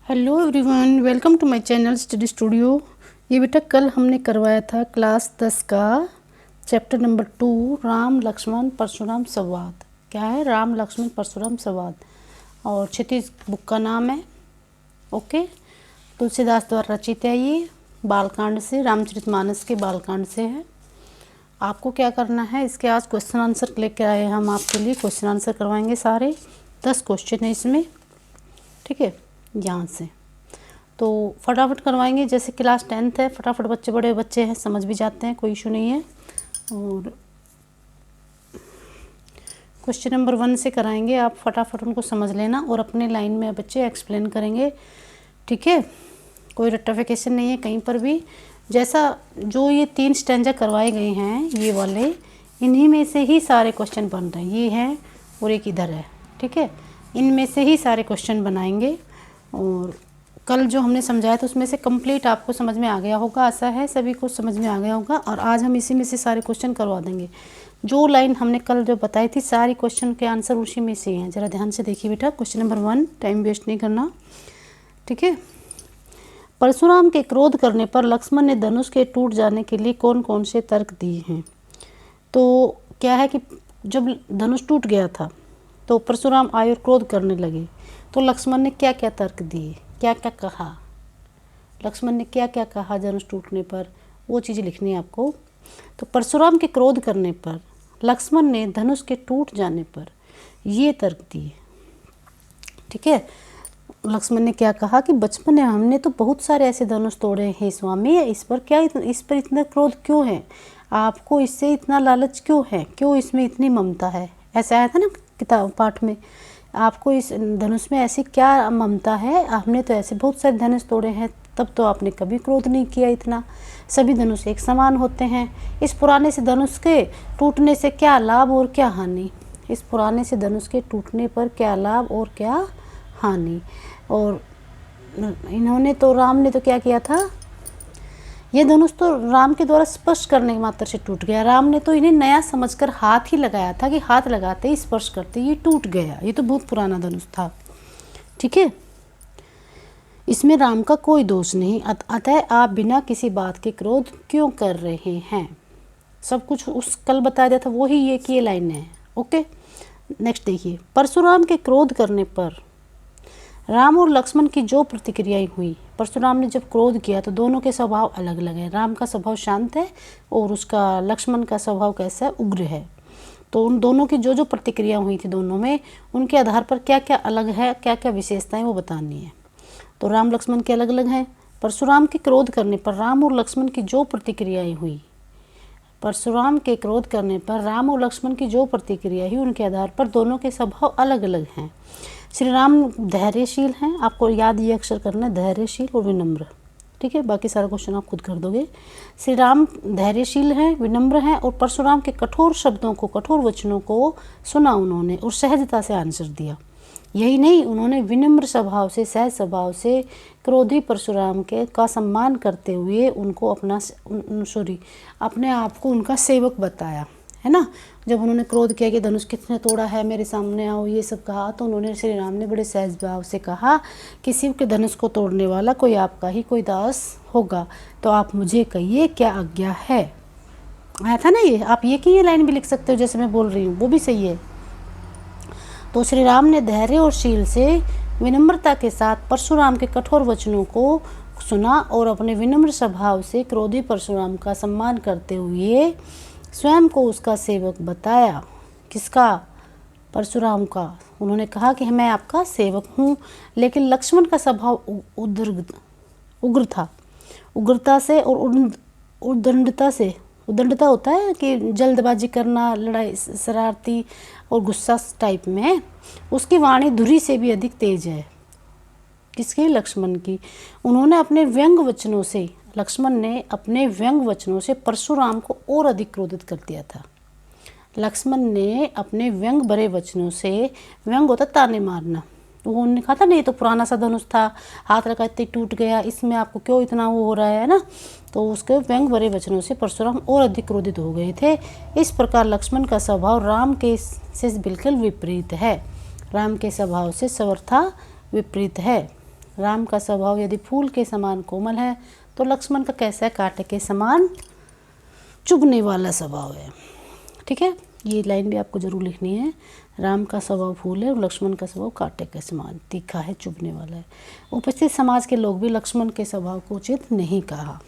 Hello everyone, welcome to my channel study studio. ये बेटा कल हमने करवाया था क्लास 10 का चैप्टर नंबर 2 राम लक्ष्मण परशुराम संवाद। क्या है? राम लक्ष्मण परशुराम संवाद। और क्षितिज बुक का नाम है। ओके, तुलसीदास द्वारा रचित है। ये बालकांड से, रामचरितमानस के बालकांड से है। आपको क्या करना है, इसके आज क्वेश्चन आंसर लेकर आए हैं हम आपके लिए। क्वेश्चन आंसर करवाएंगे सारे 10 क्वेश्चन है इसमें, ठीक है। यहाँ से तो फटाफट करवाएंगे, जैसे क्लास 10th है, फटाफट बच्चे बड़े बच्चे हैं, समझ भी जाते हैं, कोई इशू नहीं है। और क्वेश्चन नंबर 1 से कराएंगे, आप फटाफट उनको समझ लेना और अपने लाइन में बच्चे एक्सप्लेन करेंगे, ठीक है। कोई रट्टाफिकेशन नहीं है कहीं पर भी। जैसा जो ये 3 स्टैंजा करवाए गए हैं ये वाले, इन्हीं में से ही सारे क्वेश्चन बन रहे हैं। ये हैं और एक इधर है, ठीक है। इनमें से ही सारे क्वेश्चन बनाएंगे। और कल जो हमने समझाया था उसमें से कंप्लीट आपको समझ में आ गया होगा, आशा है सभी को समझ में आ गया होगा। और आज हम इसी में से सारे क्वेश्चन करवा देंगे। जो लाइन हमने कल जो बताई थी, सारी क्वेश्चन के आंसर उसी में से हैं। ज़रा ध्यान से देखिए बेटा, क्वेश्चन नंबर 1, टाइम वेस्ट नहीं करना, ठीक है। परशुराम के क्रोध करने पर लक्ष्मण ने धनुष के टूट जाने के लिए कौन कौन से तर्क दिए हैं? तो क्या है कि जब धनुष टूट गया था तो परशुराम आए और क्रोध करने लगे, तो लक्ष्मण ने क्या क्या तर्क दिए, क्या क्या कहा, लक्ष्मण ने क्या क्या कहा धनुष टूटने पर, वो चीज़ लिखनी है आपको। तो परशुराम के क्रोध करने पर लक्ष्मण ने धनुष के टूट जाने पर ये तर्क दिए, ठीक है। लक्ष्मण ने क्या कहा कि बचपन में हमने तो बहुत सारे ऐसे धनुष तोड़े हैं स्वामी, इस पर इतना क्रोध क्यों है आपको, इससे इतना लालच क्यों है, क्यों इसमें इतनी ममता है? ऐसा आया था ना किताब पाठ में, आपको इस धनुष में ऐसी क्या ममता है? हमने तो ऐसे बहुत सारे धनुष तोड़े हैं, तब तो आपने कभी क्रोध नहीं किया इतना। सभी धनुष एक समान होते हैं। इस पुराने से धनुष के टूटने से क्या लाभ और क्या हानि? इस पुराने से धनुष के टूटने पर क्या लाभ और क्या हानि? और इन्होंने तो, राम ने तो क्या किया था, ये धनुष तो राम के द्वारा स्पर्श करने के मात्र से टूट गया। राम ने तो इन्हें नया समझकर हाथ ही लगाया था कि हाथ लगाते ही स्पर्श करते ये टूट गया। ये तो बहुत पुराना धनुष था, ठीक है। इसमें राम का कोई दोष नहीं, अतः आप बिना किसी बात के क्रोध क्यों कर रहे हैं? सब कुछ उस कल बताया गया था, वही ये की लाइन है। ओके, नेक्स्ट देखिए। परशुराम के क्रोध करने पर राम और लक्ष्मण की जो प्रतिक्रियाएं हुई, परशुराम ने जब क्रोध किया तो दोनों के स्वभाव अलग अलग हैं। राम का स्वभाव शांत है और उसका लक्ष्मण का स्वभाव कैसा है, उग्र है। तो उन दोनों की जो जो प्रतिक्रिया हुई थी दोनों में, उनके आधार पर क्या क्या अलग है, क्या क्या विशेषताएं वो बतानी है। तो राम लक्ष्मण के अलग अलग हैं। परशुराम के क्रोध करने पर राम और लक्ष्मण की जो प्रतिक्रियाएं हुई, परशुराम के क्रोध करने पर राम और लक्ष्मण की जो प्रतिक्रिया हुई, उनके आधार पर दोनों के स्वभाव अलग अलग हैं। श्री राम धैर्यशील हैं, आपको याद ये अक्षर करना है, धैर्यशील और विनम्र, ठीक है। बाकी सारा क्वेश्चन आप खुद कर दोगे। श्री राम धैर्यशील हैं, विनम्र हैं और परशुराम के कठोर शब्दों को, कठोर वचनों को सुना उन्होंने और सहजता से आंसर दिया। यही नहीं, उन्होंने विनम्र स्वभाव से, सहज स्वभाव से क्रोधी परशुराम के का सम्मान करते हुए उनको अपने आप को उनका सेवक बताया, है ना। जब उन्होंने क्रोध किया कि धनुष किसने तोड़ा है, मेरे सामने आओ, ये सब कहा, तो उन्होंने, श्री राम ने बड़े सहज भाव से कहा कि शिव के धनुष को तोड़ने वाला कोई आपका ही कोई दास होगा, तो आप मुझे कहिए क्या आज्ञा है। आया था ना ये, आप ये लाइन भी लिख सकते हो जैसे मैं बोल रही हूँ, वो भी सही है। तो श्री राम ने धैर्य और शील से, विनम्रता के साथ परशुराम के कठोर वचनों को सुना और अपने विनम्र स्वभाव से क्रोधी परशुराम का सम्मान करते हुए स्वयं को उसका सेवक बताया। किसका? परशुराम का। उन्होंने कहा कि मैं आपका सेवक हूँ। लेकिन लक्ष्मण का स्वभाव उग्र था, उग्रता से और उद्दंडता से। उद्दंडता होता है कि जल्दबाजी करना, लड़ाई, शरारती और गुस्सा टाइप में। उसकी वाणी धुरी से भी अधिक तेज है। किसकी? लक्ष्मण की। उन्होंने अपने व्यंग वचनों से, लक्ष्मण ने अपने व्यंग वचनों से परशुराम को और अधिक क्रोधित कर दिया था। लक्ष्मण ने अपने व्यंग भरे वचनों से, व्यंग होता ताने मारना, वो उन्होंने कहा था नहीं तो पुराना सा धनुष था, हाथ लगाते टूट गया, इसमें आपको क्यों इतना वो हो रहा है ना। तो उसके व्यंग भरे वचनों से परशुराम और अधिक क्रोधित हो गए थे। इस प्रकार लक्ष्मण का स्वभाव राम के से बिल्कुल विपरीत है। राम के स्वभाव से सर्वथा विपरीत है। राम का स्वभाव यदि फूल के समान कोमल है तो लक्ष्मण का कैसा है, कांटे के समान चुभने वाला स्वभाव है। ठीक है, ये लाइन भी आपको जरूर लिखनी है। राम का स्वभाव फूल है और लक्ष्मण का स्वभाव कांटे के समान तीखा है, चुभने वाला है। उपस्थित समाज के लोग भी लक्ष्मण के स्वभाव को उचित नहीं कहा,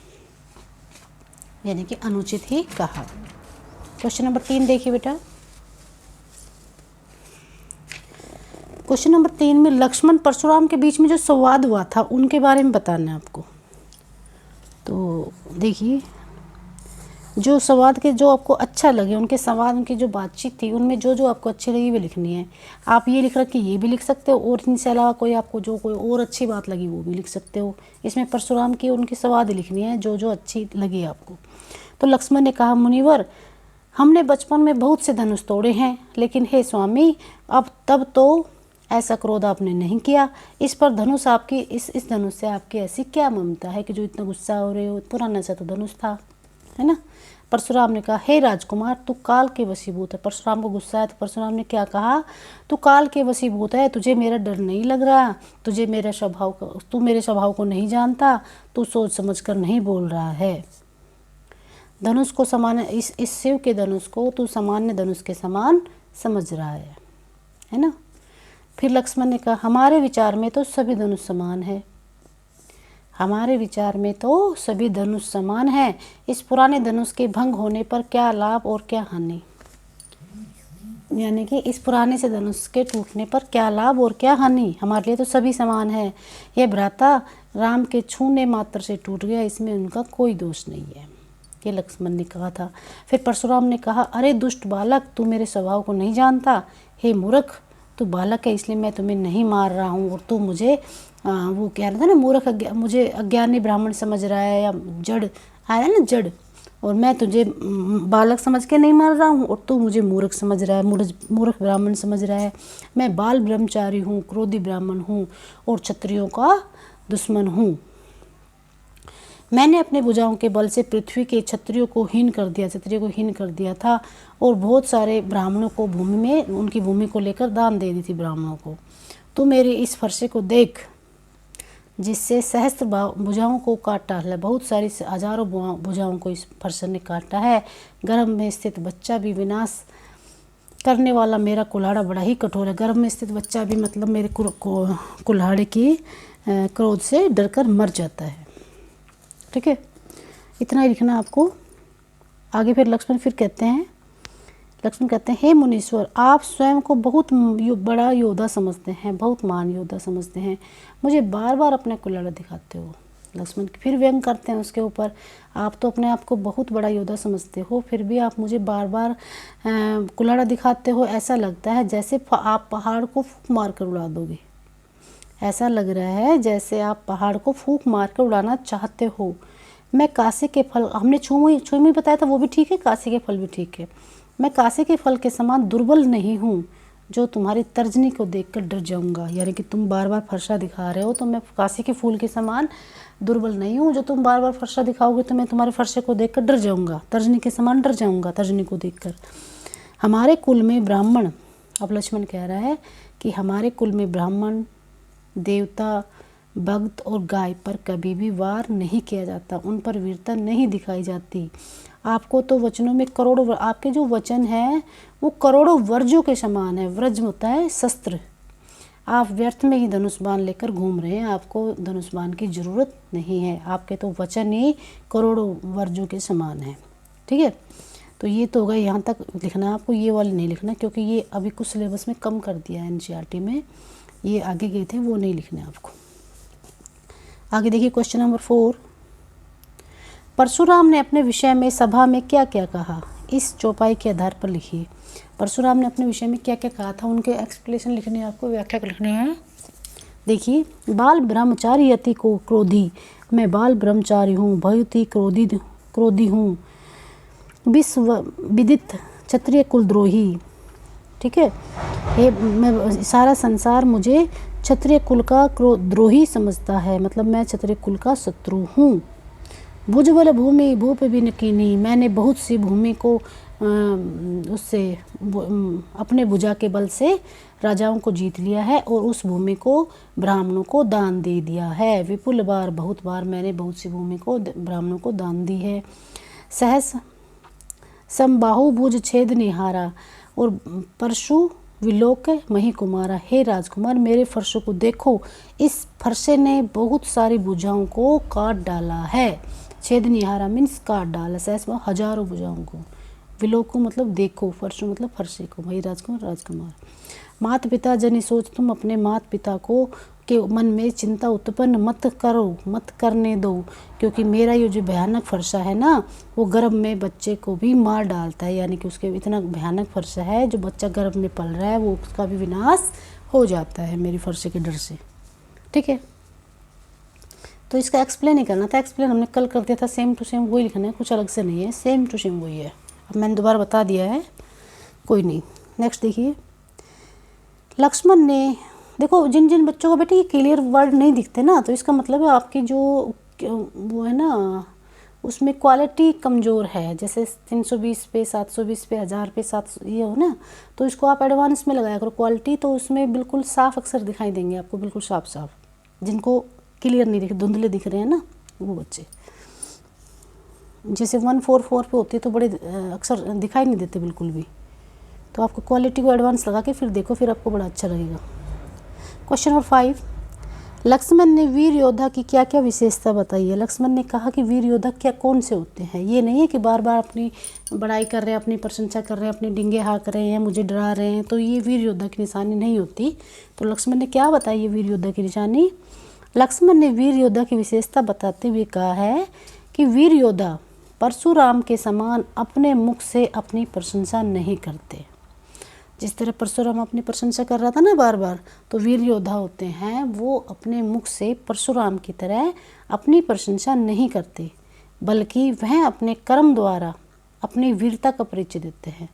यानी कि अनुचित ही कहा। क्वेश्चन नंबर 3 देखिए बेटा। क्वेश्चन नंबर 3 में लक्ष्मण परशुराम के बीच में जो संवाद हुआ था उनके बारे में बताना है आपको। तो देखिए, जो संवाद के जो आपको अच्छा लगे, उनके संवाद, उनकी जो बातचीत थी, उनमें जो जो आपको अच्छी लगी वो लिखनी है। आप ये लिख रख के ये भी लिख सकते हो, और इनसे अलावा कोई आपको जो कोई और अच्छी बात लगी वो भी लिख सकते हो। इसमें परशुराम की उनकी संवाद लिखनी है जो जो अच्छी लगी आपको। तो लक्ष्मण ने कहा, मुनिवर, हमने बचपन में बहुत से धनुष तोड़े हैं, लेकिन हे स्वामी, अब तब तो ऐसा क्रोध आपने नहीं किया। इस पर धनुष आपकी इस धनुष से आपकी ऐसी क्या ममता है कि जो इतना गुस्सा हो रहे हो? पुराना सा तो धनुष था, है ना। परशुराम ने कहा, हे राजकुमार, तू काल के वशीभूत है। परशुराम को गुस्सा है तो परशुराम ने क्या कहा, तू काल के वशीभूत है, तुझे मेरा डर नहीं लग रहा, तू मेरे स्वभाव को नहीं जानता, तू सोच समझ कर नहीं बोल रहा है। धनुष को समान, इस शिव के धनुष को तू सामान्य धनुष के समान समझ रहा है ना। फिर लक्ष्मण ने कहा, हमारे विचार में तो सभी धनुष समान है, हमारे विचार में तो सभी धनुष समान है। इस पुराने धनुष के भंग होने पर क्या लाभ और क्या हानि, यानी कि इस पुराने से धनुष के टूटने पर क्या लाभ और क्या हानि, हमारे लिए तो सभी समान है। यह भ्राता राम के छूने मात्र से टूट गया, इसमें उनका कोई दोष नहीं है, ये लक्ष्मण ने कहा था। फिर परशुराम ने कहा, अरे दुष्ट बालक, तू मेरे स्वभाव को नहीं जानता। हे मूर्ख, तू बालक है इसलिए मैं तुम्हें नहीं मार रहा हूँ, और तू मुझे वो कह रहा था ना, मूर्ख, मुझे अज्ञानी ब्राह्मण समझ रहा है, या जड़ आया ना, जड़, और मैं तुझे बालक समझ के नहीं मार रहा हूँ, और तू मुझे मूर्ख समझ रहा है, मूर्ख ब्राह्मण समझ रहा है। मैं बाल ब्रह्मचारी हूँ, क्रोधी ब्राह्मण हूँ, और क्षत्रियों का दुश्मन हूँ। मैंने अपने भुजाओं के बल से पृथ्वी के क्षत्रियों को हीन कर दिया था, और बहुत सारे ब्राह्मणों को भूमि में, उनकी भूमि को लेकर दान दे दी थी ब्राह्मणों को। तू मेरे इस फरसे को देख, जिससे सहस्त्र भुजाओं को काटा है, बहुत सारी हजारों भुजाओं को इस फरसे ने काटा है। गर्भ में स्थित बच्चा भी विनाश करने वाला मेरा कुल्हाड़ा बड़ा ही कठोर है। गर्भ में स्थित बच्चा भी मतलब मेरे कुल्हाड़े की क्रोध से डरकर मर जाता है। ठीक है, इतना ही लिखना आपको। आगे फिर लक्ष्मण कहते हैं, हे मुनीश्वर, आप स्वयं को बहुत बड़ा योद्धा समझते हैं, बहुत महान योद्धा समझते हैं, मुझे बार बार अपना कुल्हाड़ा दिखाते हो। लक्ष्मण फिर व्यंग करते हैं उसके ऊपर, आप तो अपने आप को बहुत बड़ा योद्धा समझते हो, फिर भी आप मुझे बार बार कुल्हाड़ा दिखाते हो। ऐसा लगता है जैसे आप पहाड़ को फूंक मार कर उड़ा दोगे। ऐसा लग रहा है जैसे आप पहाड़ को फूंक मार कर उड़ाना चाहते हो। मैं कासे के फल, हमने छुई बताया था, वो भी ठीक है, कासे के फल भी ठीक है। मैं कासे के फल के समान दुर्बल नहीं हूँ, जो तुम्हारी तर्जनी को देखकर डर जाऊंगा। यानी कि तुम बार बार फरसा दिखा रहे हो, तो मैं कासे के फूल के समान दुर्बल नहीं हूँ, जो तुम बार बार फरसा दिखाओगे तो मैं तुम्हारे फरसे को देखकर डर जाऊंगा, तर्जनी के समान डर जाऊंगा, तर्जनी को देखकर। हमारे कुल में ब्राह्मण, अब लक्ष्मण कह रहा है कि हमारे कुल में ब्राह्मण, देवता, भक्त और गाय पर कभी भी वार नहीं किया जाता, उन पर वीरता नहीं दिखाई जाती। आपको तो वचनों में करोड़ों, आपके जो वचन हैं वो करोड़ों वर्जों के समान है। व्रज होता है शस्त्र। आप व्यर्थ में ही धनुष बाण लेकर घूम रहे हैं, आपको धनुष बाण की ज़रूरत नहीं है। आपके तो वचन ही करोड़ों वर्जों के समान है। ठीक है, तो ये तो होगा, यहाँ तक लिखना आपको, ये वाले नहीं लिखना, क्योंकि ये अभी कुछ सिलेबस में कम कर दिया है एनसीईआरटी में, ये आगे गए थे वो नहीं लिखने आपको। आगे देखिए क्वेश्चन नंबर 4। परशुराम ने अपने विषय में सभा में क्या क्या कहा, इस चौपाई के आधार पर लिखिए। परशुराम ने अपने विषय में क्या क्या कहा था, उनके एक्सप्लेनेशन लिखने, आपको व्याख्या लिखनी है। देखिए, बाल ब्रह्मचारी अति को क्रोधी, मैं बाल ब्रह्मचारी हूँ, भयुति क्रोधी हूँ, विश्व विदित क्षत्रिय कुलद्रोही। ठीक है, मैं सारा संसार मुझे क्षत्रिय कुल का द्रोही समझता है, मतलब मैं क्षत्रिय कुल का शत्रु हूँ। भुजबल भूमि भूप भी नकीनी, मैंने बहुत सी भूमि को उससे अपने भुजा के बल से राजाओं को जीत लिया है और उस भूमि को ब्राह्मणों को दान दे दिया है। विपुल बार, बहुत बार मैंने बहुत सी भूमि को ब्राह्मणों को दान दी है। सहस समबाहु भुज छेद निहारा और परशु विलोक मही कुमारा। हे राजकुमार, मेरे फरसों को देखो, इस फरसे ने बहुत सारी भुजाओं को काट डाला है। छेद निहारा मीन्स काट डाला, सहस हजारों भुजाओं को, विलोक को मतलब देखो, फरसों मतलब फरसे को, भाई राजकुमार राजकुमार। मात पिता जनि सोच, तुम अपने मात पिता को के मन में चिंता उत्पन्न मत करो, मत करने दो, क्योंकि मेरा ये जो भयानक फरसा है ना, वो गर्भ में बच्चे को भी मार डालता है। यानी कि उसके इतना भयानक फरसा है, जो बच्चा गर्भ में पल रहा है वो उसका भी विनाश हो जाता है मेरी फरसे के डर से। ठीक है, तो इसका एक्सप्लेन ही करना था। एक्सप्लेन हमने कल कर दिया था, सेम टू सेम वही लिखना है, कुछ अलग से नहीं है, सेम टू सेम वही है। अब मैंने दोबारा बता दिया है, कोई नहीं। नेक्स्ट देखिए, लक्ष्मण ने, देखो जिन जिन बच्चों को बेटे ये क्लियर वर्ड नहीं दिखते ना, तो इसका मतलब है आपकी जो वो है ना, उसमें क्वालिटी कमज़ोर है। जैसे 320 पे, 720 पे, 1000 पे 700 ये हो ना, तो इसको आप एडवांस में लगाया करो क्वालिटी, तो उसमें बिल्कुल साफ अक्षर दिखाई देंगे आपको, बिल्कुल साफ साफ। जिनको क्लियर नहीं दिख, धुंधले दिख रहे हैं ना वो बच्चे, जैसे 144 पे होते तो बड़े अक्षर दिखाई नहीं देते बिल्कुल भी। तो आपको क्वालिटी को एडवांस लगा के फिर देखो, फिर आपको बड़ा अच्छा लगेगा। क्वेश्चन नंबर 5, लक्ष्मण ने वीर योद्धा की क्या क्या विशेषता बताई है। लक्ष्मण ने कहा कि वीर योद्धा क्या कौन से होते हैं। ये नहीं है कि बार बार अपनी बड़ाई कर रहे हैं, अपनी प्रशंसा कर रहे हैं, अपनी डिंगे हाँक रहे हैं, मुझे डरा रहे हैं, तो ये वीर योद्धा की निशानी नहीं होती। तो लक्ष्मण ने क्या बताई है वीर योद्धा की निशानी। लक्ष्मण ने वीर योद्धा की विशेषता बताते हुए कहा है कि वीर योद्धा परशुराम के समान अपने मुख से अपनी प्रशंसा नहीं करते। जिस तरह परशुराम अपनी प्रशंसा कर रहा था ना बार बार, तो वीर योद्धा होते हैं वो अपने मुख से परशुराम की तरह अपनी प्रशंसा नहीं करते, बल्कि वह अपने कर्म द्वारा अपनी वीरता का परिचय देते हैं।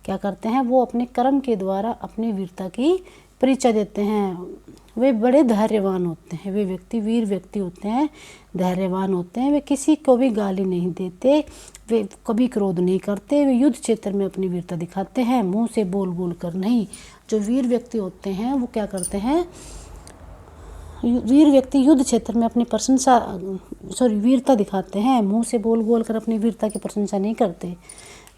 क्या करते हैं वो, अपने कर्म के द्वारा अपनी वीरता की परिचय देते हैं। वे बड़े धैर्यवान होते हैं, वे व्यक्ति वीर व्यक्ति होते हैं, धैर्यवान होते हैं। वे किसी को भी गाली नहीं देते, वे कभी क्रोध नहीं करते, वे युद्ध क्षेत्र में अपनी वीरता दिखाते हैं, मुंह से बोल बोल कर नहीं। जो वीर व्यक्ति होते हैं वो क्या करते हैं, वीर व्यक्ति युद्ध क्षेत्र में अपनी प्रशंसा वीरता दिखाते हैं, मुंह से बोल बोल कर अपनी वीरता की प्रशंसा नहीं करते।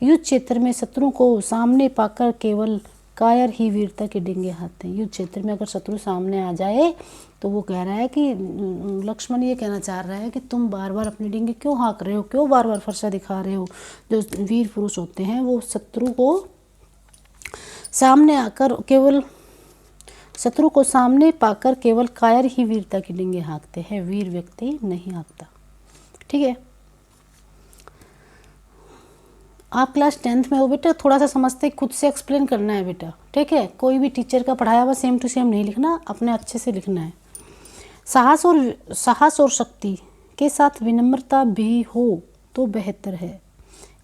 युद्ध क्षेत्र में शत्रु को सामने पाकर केवल कायर ही वीरता के डिंगे हाथते हैं। युद्ध क्षेत्र में अगर शत्रु सामने आ जाए तो वो कह रहा है कि लक्ष्मण ये कहना चाह रहा है कि तुम बार बार अपने डिंगे क्यों हाँक रहे हो, क्यों बार बार फरसा दिखा रहे हो। जो वीर पुरुष होते हैं वो शत्रु को सामने पाकर केवल कायर ही वीरता के डिंगे हाँकते हैं, वीर व्यक्ति नहीं हाँकता। ठीक है, आप क्लास 10th में हो बेटा, थोड़ा सा समझते खुद से एक्सप्लेन करना है बेटा। ठीक है, कोई भी टीचर का पढ़ाया हुआ सेम टू सेम नहीं लिखना, अपने अच्छे से लिखना है। साहस और शक्ति के साथ विनम्रता भी हो तो बेहतर है।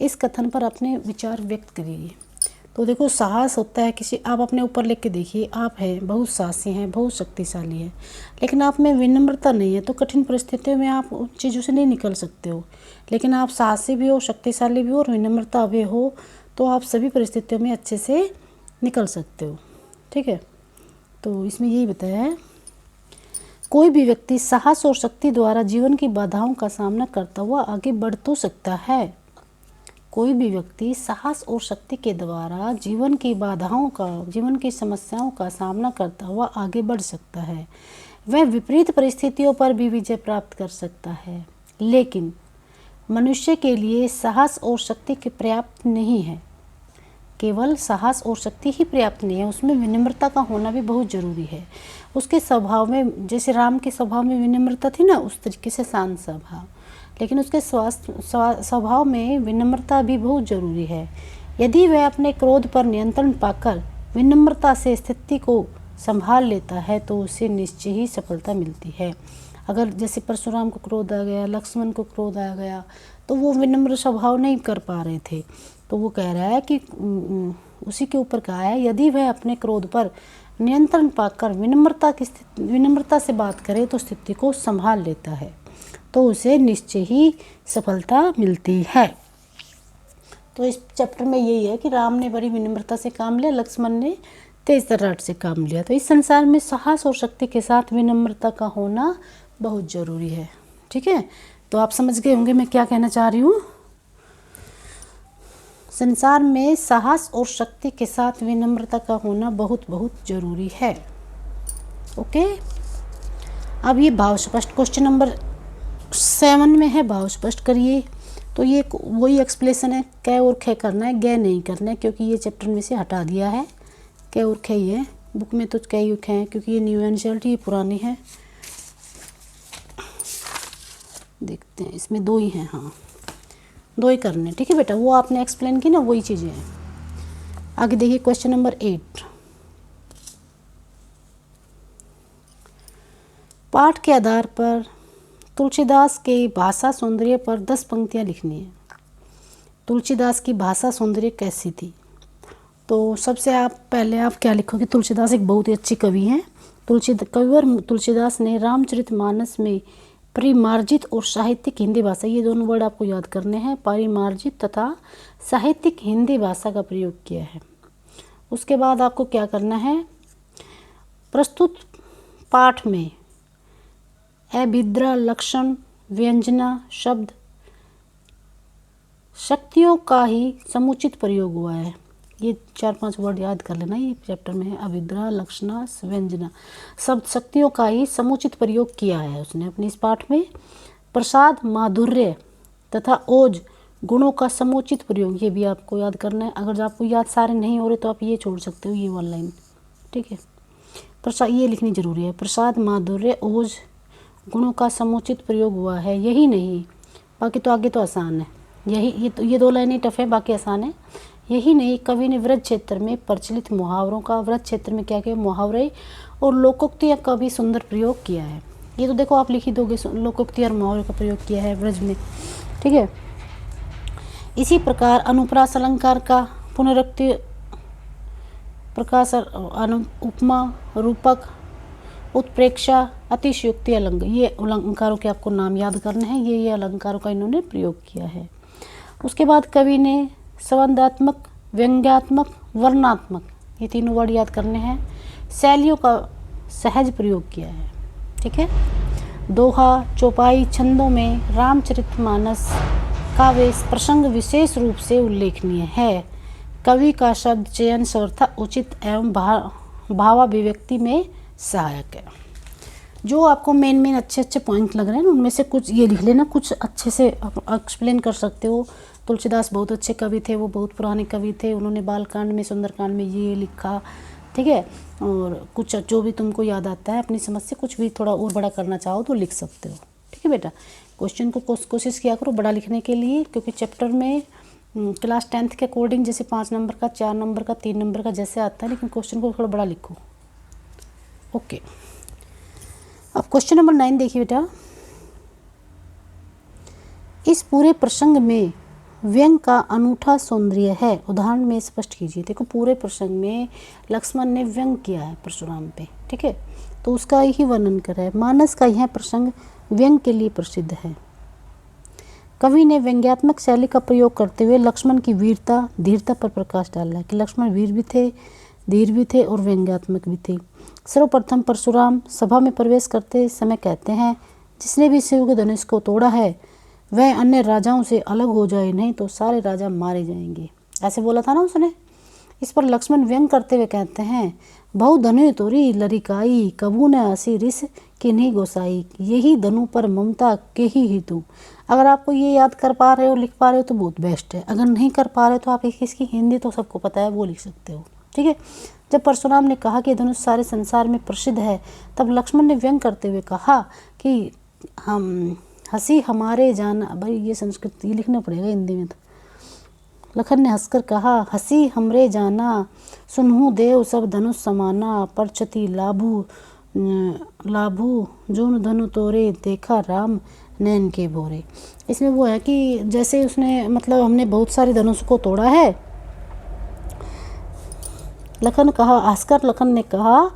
इस कथन पर अपने विचार व्यक्त करिए। तो देखो, साहस होता है किसी, आप अपने ऊपर लिख के देखिए, आप हैं बहुत साहसी हैं, बहुत शक्तिशाली हैं, लेकिन आप में विनम्रता नहीं है, तो कठिन परिस्थितियों में आप उन चीज़ों से नहीं निकल सकते हो। लेकिन आप साहसी भी हो, शक्तिशाली भी हो और विनम्रता भी हो, तो आप सभी परिस्थितियों में अच्छे से निकल सकते हो। ठीक है, तो इसमें यही बताया है, कोई भी व्यक्ति साहस और शक्ति द्वारा जीवन की बाधाओं का सामना करता हुआ आगे बढ़ तो सकता है। कोई भी व्यक्ति साहस और शक्ति के द्वारा जीवन की बाधाओं का, जीवन की समस्याओं का सामना करता हुआ आगे बढ़ सकता है। वह विपरीत परिस्थितियों पर भी विजय प्राप्त कर सकता है, लेकिन मनुष्य के लिए साहस और शक्ति के पर्याप्त नहीं है। केवल साहस और शक्ति ही पर्याप्त नहीं है, उसमें विनम्रता का होना भी बहुत ज़रूरी है। उसके स्वभाव में, जैसे राम के स्वभाव में विनम्रता थी ना, उस तरीके से शांत स्वभाव, लेकिन उसके स्वभाव में विनम्रता भी बहुत ज़रूरी है। यदि वह अपने क्रोध पर नियंत्रण पाकर विनम्रता से स्थिति को संभाल लेता है तो उसे निश्चय ही सफलता मिलती है। अगर जैसे परशुराम को क्रोध आ गया, लक्ष्मण को क्रोध आ गया, तो वो विनम्र स्वभाव नहीं कर पा रहे थे, तो वो कह रहा है कि उसी के ऊपर कहा है, यदि वह अपने क्रोध पर नियंत्रण पाकर विनम्रता से बात करे तो स्थिति को संभाल लेता है, तो उसे निश्चय ही सफलता मिलती है। तो इस चैप्टर में यही है कि राम ने बड़ी विनम्रता से काम लिया, लक्ष्मण ने तेज तर्राट से काम लिया। तो इस संसार में साहस और शक्ति के साथ विनम्रता का होना बहुत ज़रूरी है। ठीक है, तो आप समझ गए होंगे मैं क्या कहना चाह रही हूँ। संसार में साहस और शक्ति के साथ विनम्रता का होना बहुत बहुत ज़रूरी है। ओके, अब ये भाव स्पष्ट क्वेश्चन नंबर 7 में है, भाव स्पष्ट करिए। तो ये वही एक्सप्लेनेशन है, कै और खे करना है, गे नहीं करना है, क्योंकि ये चैप्टर में से हटा दिया है। कै और खे ही है, बुक में तो कै और खे है, क्योंकि ये न्यू एनसीईआरटी ये पुरानी है। देखते हैं, इसमें 2 ही हैं, हाँ 2 ही करने। ठीक है बेटा, वो आपने एक्सप्लेन की ना, वही चीज़ें हैं। आगे देखिए क्वेश्चन नंबर 8। पाठ के आधार पर तुलसीदास के भाषा सौंदर्य पर 10 पंक्तियाँ लिखनी है। तुलसीदास की भाषा सौंदर्य कैसी थी? तो सबसे पहले आप क्या लिखोगे? तुलसीदास एक बहुत ही अच्छी कवि हैं। कविवर तुलसीदास ने रामचरितमानस में परिमार्जित और साहित्यिक हिंदी भाषा, ये दोनों वर्ड आपको याद करने हैं, परिमार्जित तथा साहित्यिक हिंदी भाषा का प्रयोग किया है। उसके बाद आपको क्या करना है? प्रस्तुत पाठ में अभिद्रा, लक्षण, व्यंजना, शब्द, शक्तियों का ही समुचित प्रयोग हुआ है। ये 4-5 वर्ड याद कर लेना, ये चैप्टर में है। अभिद्रा, लक्षणा, व्यंजना, शब्द, शक्तियों का ही समुचित प्रयोग किया है उसने अपने इस पाठ में। प्रसाद, माधुर्य तथा ओज, गुणों का समुचित प्रयोग, ये भी आपको याद करना है। अगर आपको याद सारे नहीं हो रहे तो आप ये छोड़ सकते हो, ये ऑनलाइन। ठीक है, प्रसाद ये लिखनी जरूरी है। प्रसाद, माधुर्य, ओज, गुणों का समुचित प्रयोग हुआ है। यही नहीं, बाकी तो आगे तो आसान है। ये 2 लाइनें टफ है, बाकी आसान है। यही नहीं, कवि ने व्रज क्षेत्र में प्रचलित मुहावरों का, व्रज क्षेत्र में क्या क्या मुहावरे और लोकोक्तियाँ का भी सुंदर प्रयोग किया है। ये तो देखो आप लिख ही दोगे, लोकोक्ति और मुहावरे का प्रयोग किया है व्रज में। ठीक है, इसी प्रकार अनुप्रास अलंकार का पुनरुक्ति, प्रकाश, उपमा, रूपक, उत्प्रेक्षा, अतिशयोक्ति अलंकार, ये अलंकारों के आपको नाम याद करने हैं। ये अलंकारों का इन्होंने प्रयोग किया है। उसके बाद कवि ने संबंधात्मक, व्यंग्यात्मक, वर्णात्मक, ये तीनों वर्ड याद करने हैं, शैलियों का सहज प्रयोग किया है। ठीक है, दोहा, चौपाई, छंदों में रामचरितमानस का वे प्रसंग विशेष रूप से उल्लेखनीय है। कवि का शब्द चयन सर्वथा उचित एवं भावाभिव्यक्ति में सहायक है। जो आपको मेन अच्छे पॉइंट लग रहे हैं ना, उनमें से कुछ ये लिख लेना, कुछ अच्छे से एक्सप्लेन कर सकते हो। तुलसीदास बहुत अच्छे कवि थे, वो बहुत पुराने कवि थे। उन्होंने बालकांड में, सुंदरकांड में ये लिखा। ठीक है, और कुछ जो भी तुमको याद आता है अपनी समझ से, कुछ भी थोड़ा और बड़ा करना चाहो तो लिख सकते हो। ठीक है बेटा, क्वेश्चन को कोशिश किया करो बड़ा लिखने के लिए, क्योंकि चैप्टर में क्लास 10th के अकॉर्डिंग जैसे 5 नंबर का, 4 नंबर का, 3 नंबर का जैसे आता है, लेकिन क्वेश्चन को थोड़ा बड़ा लिखो। ओके, अब क्वेश्चन नंबर 9 देखिए बेटा। इस पूरे प्रसंग में व्यंग का अनूठा सौंदर्य है, उदाहरण में स्पष्ट कीजिए। देखो पूरे प्रसंग में लक्ष्मण ने व्यंग किया है परशुराम पे। ठीक है, तो उसका ही वर्णन करा है। मानस का यह प्रसंग व्यंग के लिए प्रसिद्ध है। कवि ने व्यंग्यात्मक शैली का प्रयोग करते हुए लक्ष्मण की वीरता, धीरता पर प्रकाश डाला है कि लक्ष्मण वीर भी थे, धीर भी थे और व्यंग्यात्मक भी थे। सर्वप्रथम परशुराम सभा में प्रवेश करते समय कहते हैं, जिसने भी शिव के धनुष को तोड़ा है वह अन्य राजाओं से अलग हो जाए, नहीं तो सारे राजा मारे जाएंगे। ऐसे बोला था ना उसने। इस पर लक्ष्मण व्यंग करते हुए कहते हैं, बहु धनु तोरी लरिकाई, कबू न हसी रिस कि नहीं गोसाई, यही धनु पर ममता के ही हेतु। अगर आपको ये याद कर पा रहे हो, लिख पा रहे हो तो बहुत बेस्ट है। अगर नहीं कर पा रहे हो तो आप इसकी हिंदी तो सबको पता है, वो लिख सकते हो। ठीक है, जब परशुराम ने कहा कि धनुष सारे संसार में प्रसिद्ध है, तब लक्ष्मण ने व्यंग करते हुए कहा कि हम हंसी हमारे जाना, भाई ये संस्कृत ये लिखना पड़ेगा हिंदी में। तो लखन ने हंसकर कहा, हंसी हमरे जाना, सुनहु देव सब धनुष समाना, परचति लाभू लाभू जोन धनु तोरे, देखा राम नैन के भोरे। इसमें वो है कि जैसे उसने मतलब हमने बहुत सारे धनुष को तोड़ा है। लखन कहा, हंसकर लखन ने कहा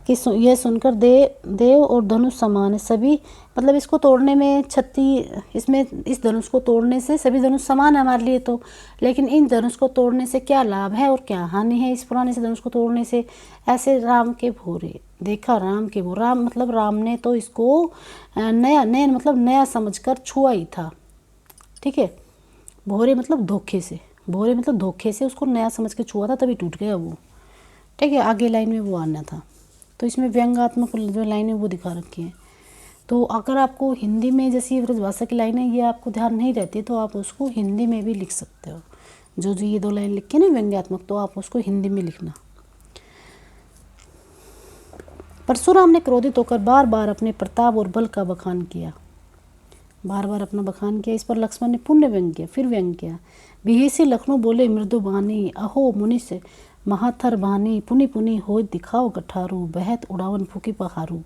कि यह सुनकर देव और धनुष समान है सभी, मतलब इसको तोड़ने में इसमें इस धनुष को तोड़ने से सभी धनुष समान है हमारे लिए तो, लेकिन इन धनुष को तोड़ने से क्या लाभ है और क्या हानि है इस पुराने से धनुष को तोड़ने से। ऐसे राम के भोरे देखा राम के भोरे, राम मतलब राम ने तो इसको नया मतलब नया समझकर छुआ ही था, ठीक है। भोरे मतलब धोखे से, भोरे मतलब धोखे से उसको नया समझ के छुआ था तभी टूट गया वो, ठीक है। आगे लाइन में वो आना था, तो इसमें व्यंग्यात्मक जो लाइनें वो दिखा रखी हैं। तो अगर आपको हिंदी में जैसी ब्रजभाषा की लाइनें ये आपको ध्यान नहीं रहती तो आप उसको हिंदी में भी लिख सकते हो। जो ये 2 लाइन लिख के ना व्यंग्यात्मक, तो आप उसको हिंदी में लिखना। परशुराम ने क्रोधित होकर बार बार अपने प्रताप और बल का बखान किया, बार बार अपना बखान किया। इस पर लक्ष्मण ने पुण्य व्यंग किया, फिर व्यंग किया। बिहेसी लखनऊ बोले मृदु बानी, अहो मुनि से महाथर बानी, पुनि पुनि हो दिखाओ गठारू, बहत उड़ावन फूकी पहारू।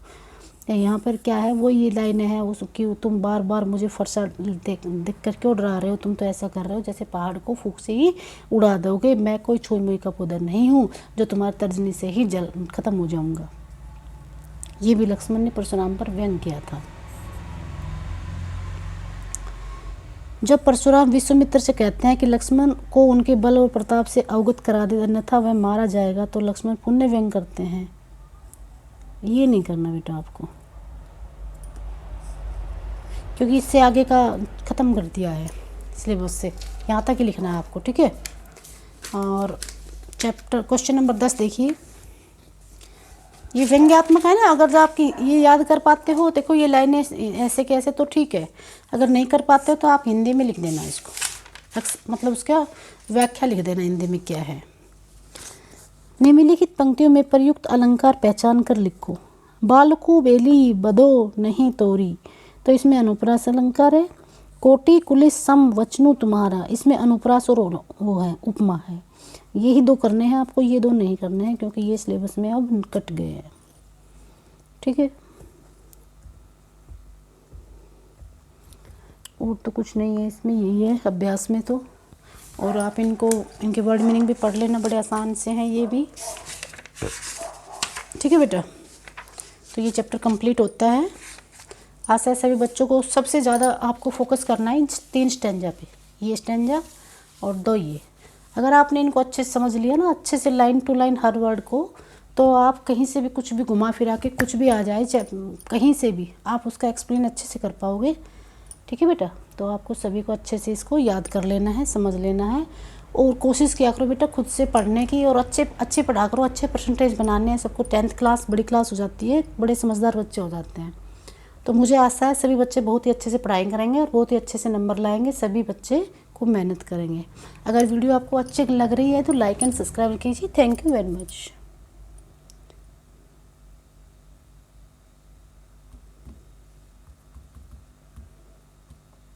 यहाँ पर क्या है, वो ये लाइन है उसकी, तुम बार बार मुझे फरसा देख कर क्यों डरा रहे हो, तुम तो ऐसा कर रहे हो जैसे पहाड़ को फूंक से ही उड़ा दोगे। मैं कोई छुई मुई का पौधा नहीं हूँ जो तुम्हारी तर्जनी से ही जल खत्म हो जाऊंगा। ये भी लक्ष्मण ने परशुराम पर व्यंग किया था। जब परशुराम विश्वामित्र से कहते हैं कि लक्ष्मण को उनके बल और प्रताप से अवगत करा दे अन्यथा वह मारा जाएगा, तो लक्ष्मण पुण्य व्यंग करते हैं। ये नहीं करना बेटा आपको, क्योंकि इससे आगे का ख़त्म कर दिया है सिलेबस से, यहाँ तक ही लिखना है आपको, ठीक है। और चैप्टर क्वेश्चन नंबर 10 देखिए, ये व्यंग्यात्मक है ना। अगर आपकी ये याद कर पाते हो, देखो ये लाइनें ऐसे कैसे तो ठीक है, अगर नहीं कर पाते हो तो आप हिंदी में लिख देना इसको, मतलब उसका व्याख्या लिख देना हिंदी में क्या है। निम्नलिखित पंक्तियों में प्रयुक्त अलंकार पहचान कर लिखो। बालकू बेली बदो नहीं तोरी, तो इसमें अनुप्रास अलंकार है। कोटि कुलिस सम वचनु तुम्हारा, इसमें अनुप्रास और वो है उपमा है। यही 2 करने हैं आपको, ये 2 नहीं करने हैं क्योंकि ये सिलेबस में अब कट गए हैं, ठीक है। और तो कुछ नहीं है इसमें, यही है अभ्यास में तो। और आप इनके वर्ड मीनिंग भी पढ़ लेना, बड़े आसान से हैं ये भी, ठीक है बेटा। तो ये चैप्टर कंप्लीट होता है। आशा है सभी बच्चों को सबसे ज़्यादा आपको फोकस करना है इन 3 स्टैंजा पे, ये स्टैंजा और 2 ये। अगर आपने इनको अच्छे से समझ लिया ना, अच्छे से लाइन टू लाइन हर वर्ड को, तो आप कहीं से भी कुछ भी घुमा फिरा के कुछ भी आ जाए कहीं से भी आप उसका एक्सप्लेन अच्छे से कर पाओगे, ठीक है बेटा। तो आपको सभी को अच्छे से इसको याद कर लेना है, समझ लेना है, और कोशिश किया करो बेटा खुद से पढ़ने की, और अच्छे पढ़ा करो, अच्छे परसेंटेज बनाने हैं सबको। 10th क्लास बड़ी क्लास हो जाती है, बड़े समझदार बच्चे हो जाते हैं। तो मुझे आशा है सभी बच्चे बहुत ही अच्छे से पढ़ाई करेंगे और बहुत ही अच्छे से नंबर लाएंगे, सभी बच्चे खूब मेहनत करेंगे। अगर वीडियो आपको अच्छी लग रही है तो लाइक एंड सब्सक्राइब कीजिए। Thank you very much.